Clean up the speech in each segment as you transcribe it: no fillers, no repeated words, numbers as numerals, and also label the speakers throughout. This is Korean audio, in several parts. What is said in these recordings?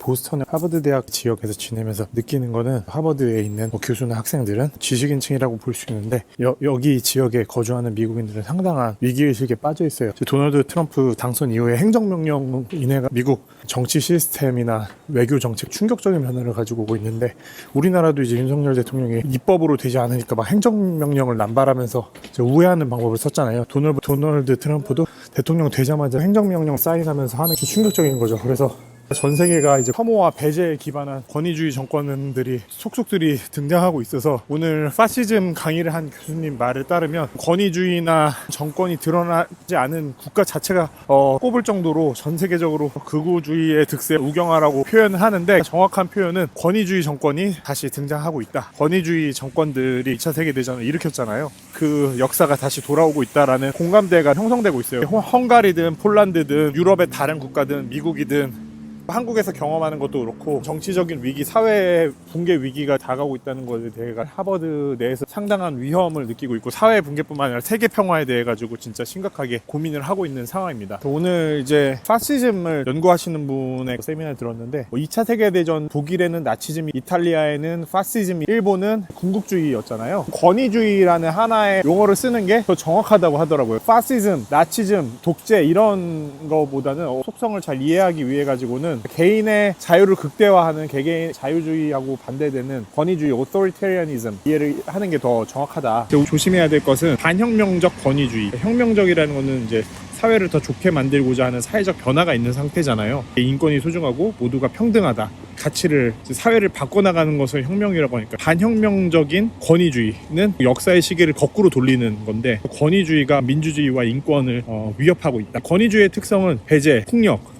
Speaker 1: 보스턴의 하버드 대학 지역에서 지내면서 느끼는 거는 하버드에 있는 교수나 학생들은 지식인층이라고 볼 수 있는데 여기 지역에 거주하는 미국인들은 상당한 위기의식에 빠져 있어요. 도널드 트럼프 당선 이후에 행정명령 인해가 미국 정치 시스템이나 외교 정책 충격적인 변화를 가지고 오고 있는데, 우리나라도 이제 윤석열 대통령이 입법으로 되지 않으니까 막 행정명령을 남발하면서 우회하는 방법을 썼잖아요. 도널드 트럼프도 대통령 되자마자 행정명령 사인하면서 하는 게 충격적인 거죠. 그래서 전 세계가 이제 혐오와 배제에 기반한 권위주의 정권들이 속속들이 등장하고 있어서, 오늘 파시즘 강의를 한 교수님 말을 따르면 권위주의나 정권이 드러나지 않은 국가 자체가 꼽을 정도로 전 세계적으로 극우주의의 득세 우경화라고 표현을 하는데, 정확한 표현은 권위주의 정권이 다시 등장하고 있다. 권위주의 정권들이 2차 세계대전을 일으켰잖아요. 그 역사가 다시 돌아오고 있다라는 공감대가 형성되고 있어요. 헝가리든 폴란드든 유럽의 다른 국가든 미국이든 한국에서 경험하는 것도 그렇고, 정치적인 위기, 사회 붕괴 위기가 다가오고 있다는 것에 대해 하버드 내에서 상당한 위험을 느끼고 있고, 사회 붕괴뿐만 아니라 세계 평화에 대해 가지고 진짜 심각하게 고민을 하고 있는 상황입니다. 오늘 이제 파시즘을 연구하시는 분의 세미나를 들었는데, 2차 세계대전 독일에는 나치즘이, 이탈리아에는 파시즘이, 일본은 군국주의였잖아요. 권위주의라는 하나의 용어를 쓰는 게 더 정확하다고 하더라고요. 파시즘, 나치즘, 독재 이런 거보다는 속성을 잘 이해하기 위해 가지고는 개인의 자유를 극대화하는 개개인 자유주의하고 반대되는 권위주의, authoritarianism 이해를 하는 게 더 정확하다. 조심해야 될 것은 반혁명적 권위주의. 혁명적이라는 거는 이제 사회를 더 좋게 만들고자 하는 사회적 변화가 있는 상태잖아요. 인권이 소중하고 모두가 평등하다. 가치를, 사회를 바꿔나가는 것을 혁명이라고 하니까, 반혁명적인 권위주의는 역사의 시계를 거꾸로 돌리는 건데, 권위주의가 민주주의와 인권을 위협하고 있다. 권위주의의 특성은 배제, 폭력,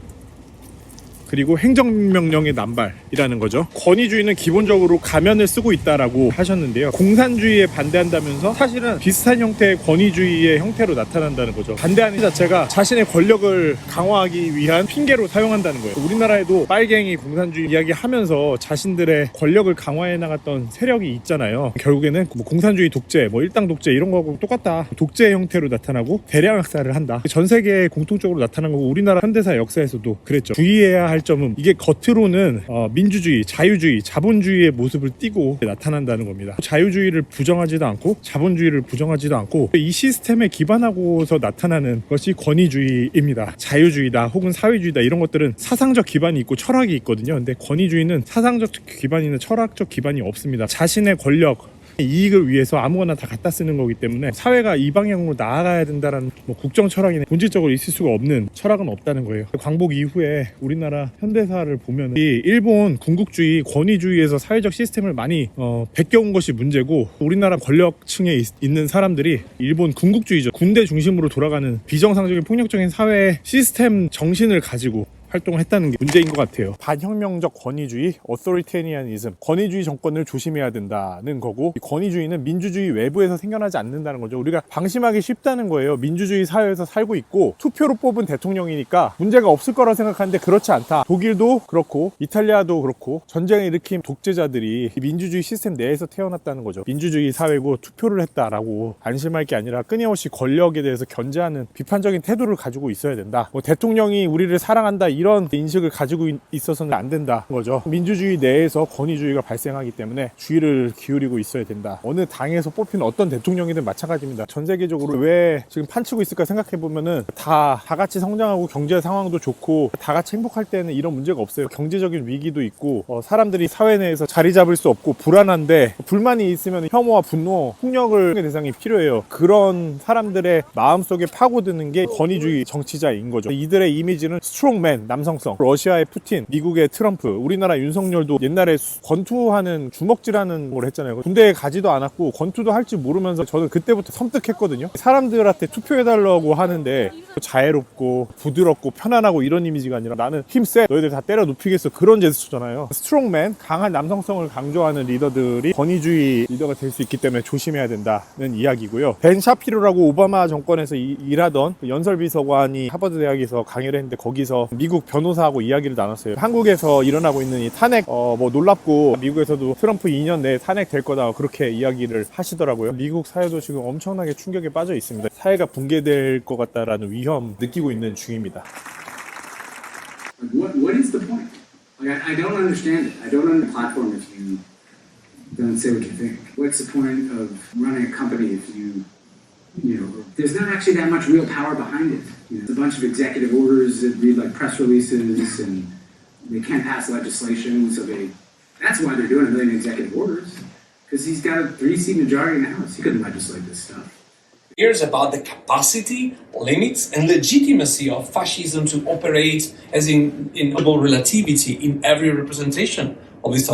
Speaker 1: 그리고 행정명령의 남발이라는 거죠. 권위주의는 기본적으로 가면을 쓰고 있다라고 하셨는데요. 공산주의에 반대한다면서 사실은 비슷한 형태의 권위주의의 형태로 나타난다는 거죠. 반대하는 자체가 자신의 권력을 강화하기 위한 핑계로 사용한다는 거예요. 우리나라에도 빨갱이 공산주의 이야기하면서 자신들의 권력을 강화해 나갔던 세력이 있잖아요. 결국에는 공산주의 독재, 일당 독재 이런 거하고 똑같다. 독재의 형태로 나타나고 대량 학살을 한다. 전 세계에 공통적으로 나타난 거고, 우리나라 현대사 역사에서도 그랬죠. 주의해야 할 점은 이게 겉으로는 민주주의, 자유주의, 자본주의의 모습을 띠고 나타난다는 겁니다. 자유주의를 부정하지도 않고 자본주의를 부정하지도 않고, 이 시스템에 기반하고서 나타나는 것이 권위주의입니다. 자유주의다 혹은 사회주의다 이런 것들은 사상적 기반이 있고 철학이 있거든요. 근데 권위주의는 사상적 기반이나 철학적 기반이 없습니다. 자신의 권력, 이익을 위해서 아무거나 다 갖다 쓰는 거기 때문에 사회가 이 방향으로 나아가야 된다는 국정 철학이나 본질적으로 있을 수가 없는 철학은 없다는 거예요. 광복 이후에 우리나라 현대사를 보면 이 일본 군국주의, 권위주의에서 사회적 시스템을 많이 베껴온 것이 문제고, 우리나라 권력층에 있는 사람들이 일본 군국주의죠. 군대 중심으로 돌아가는 비정상적인 폭력적인 사회 시스템 정신을 가지고 활동을 했다는 게 문제인 것 같아요. 반혁명적 권위주의, authoritarianism, 권위주의 정권을 조심해야 된다는 거고, 이 권위주의는 민주주의 외부에서 생겨나지 않는다는 거죠. 우리가 방심하기 쉽다는 거예요. 민주주의 사회에서 살고 있고 투표로 뽑은 대통령이니까 문제가 없을 거라 생각하는데 그렇지 않다. 독일도 그렇고 이탈리아도 그렇고 전쟁을 일으킨 독재자들이 민주주의 시스템 내에서 태어났다는 거죠. 민주주의 사회고 투표를 했다라고 안심할 게 아니라 끊임없이 권력에 대해서 견제하는 비판적인 태도를 가지고 있어야 된다. 대통령이 우리를 사랑한다 이런 인식을 가지고 있어서는 안 된다는 거죠. 민주주의 내에서 권위주의가 발생하기 때문에 주의를 기울이고 있어야 된다. 어느 당에서 뽑힌 어떤 대통령이든 마찬가지입니다. 전 세계적으로 왜 지금 판치고 있을까 생각해보면은 다 같이 성장하고 경제 상황도 좋고 다 같이 행복할 때는 이런 문제가 없어요. 경제적인 위기도 있고 사람들이 사회 내에서 자리 잡을 수 없고 불안한데, 불만이 있으면 혐오와 분노, 폭력을 대상이 필요해요. 그런 사람들의 마음속에 파고드는 게 권위주의 정치자인 거죠. 이들의 이미지는 스트롱맨, 남성성, 러시아의 푸틴, 미국의 트럼프, 우리나라 윤석열도 옛날에 권투하는 주먹질하는 걸 했잖아요. 군대에 가지도 않았고 권투도 할 줄 모르면서 저는 그때부터 섬뜩했거든요. 사람들한테 투표해달라고 하는데 자애롭고 부드럽고 편안하고 이런 이미지가 아니라 나는 힘세, 너희들 다 때려 눕히겠어, 그런 제스처잖아요. 스트롱맨, 강한 남성성을 강조하는 리더들이 권위주의 리더가 될 수 있기 때문에 조심해야 된다는 이야기고요. 벤 샤피로라고 오바마 정권에서 일하던 연설비서관이 하버드 대학에서 강의를 했는데, 거기서 미국 변호사하고 이야기를 나눴어요. 한국에서 일어나고 있는 이 탄핵 놀랍고 미국에서도 트럼프 2년 내에 탄핵 될 거다, 그렇게 이야기를 하시더라고요. 미국 사회도 지금 엄청나게 충격에 빠져 있습니다. 사회가 붕괴될 것 같다라는 위험 느끼고 있는 중입니다.
Speaker 2: What is the point? Like, I don't understand it. I don't understand the platform if you don't say what you think. What's the point of running a company if you know, there's not actually that much real power behind it. You know, it's a bunch of executive orders that read like press releases, and they can't pass legislation, so that's why they're doing a million executive orders, because he's got a 3-seat majority in the House. He couldn't legislate this stuff.
Speaker 3: Here's about the capacity, limits, and legitimacy of fascism to operate as in global relativity in every representation of this.